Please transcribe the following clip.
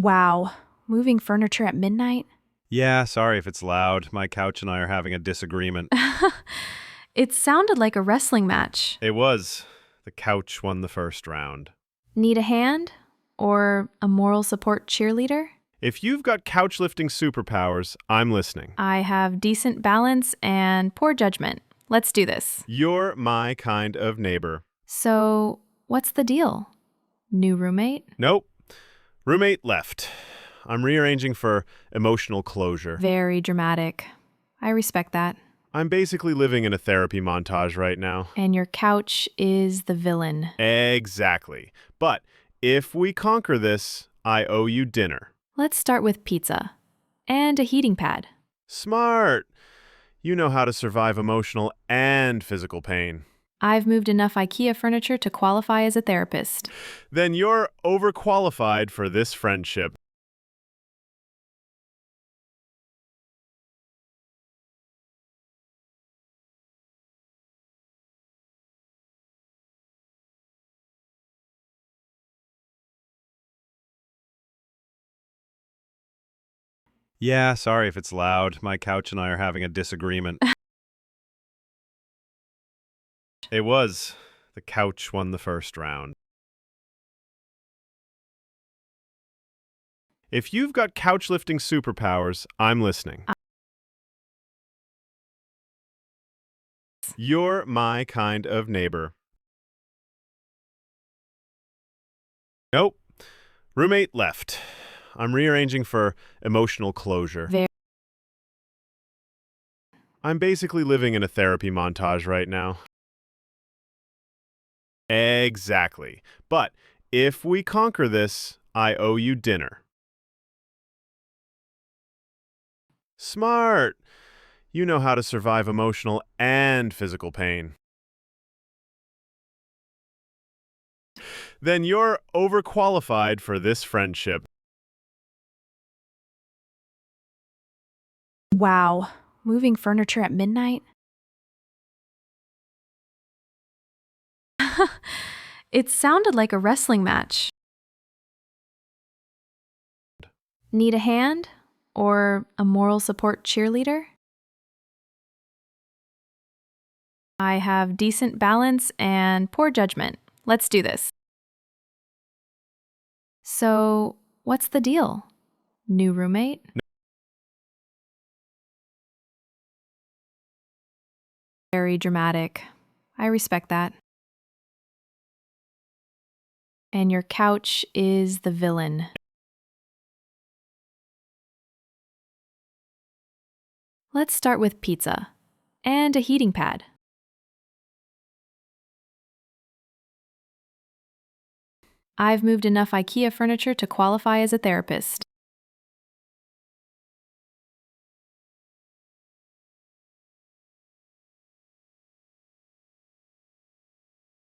Wow, moving furniture at midnight? Yeah, sorry if it's loud. My couch and I are having a disagreement. It sounded like a wrestling match. It was. The couch won the first round. Need a hand? Or a moral support cheerleader? If you've got couch lifting superpowers, I'm listening. I have decent balance and poor judgment. Let's do this. You're my kind of neighbor. So, what's the deal? New roommate? Nope. Roommate left. I'm rearranging for emotional closure. Very dramatic. I respect that. I'm basically living in a therapy montage right now. And your couch is the villain. Exactly. But if we conquer this, I owe you dinner. Let's start with pizza. And a heating pad. Smart. You know how to survive emotional and physical pain. I've moved enough IKEA furniture to qualify as a therapist. Then you're overqualified for this friendship. Yeah, sorry if it's loud. My couch and I are having a disagreement. It was. The couch won the first round. If you've got couch lifting superpowers, I'm listening. You're my kind of neighbor. Nope. Roommate left. I'm rearranging for emotional closure. Very. I'm basically living in a therapy montage right now. Exactly. But if we conquer this, I owe you dinner. Smart. You know how to survive emotional and physical pain. Then you're overqualified for this friendship. Wow, moving furniture at midnight? It sounded like a wrestling match. Need a hand? Or a moral support cheerleader? I have decent balance and poor judgment. Let's do this. So, what's the deal? New roommate? Very dramatic. I respect that. And your couch is the villain. Let's start with pizza. And a heating pad. I've moved enough IKEA furniture to qualify as a therapist.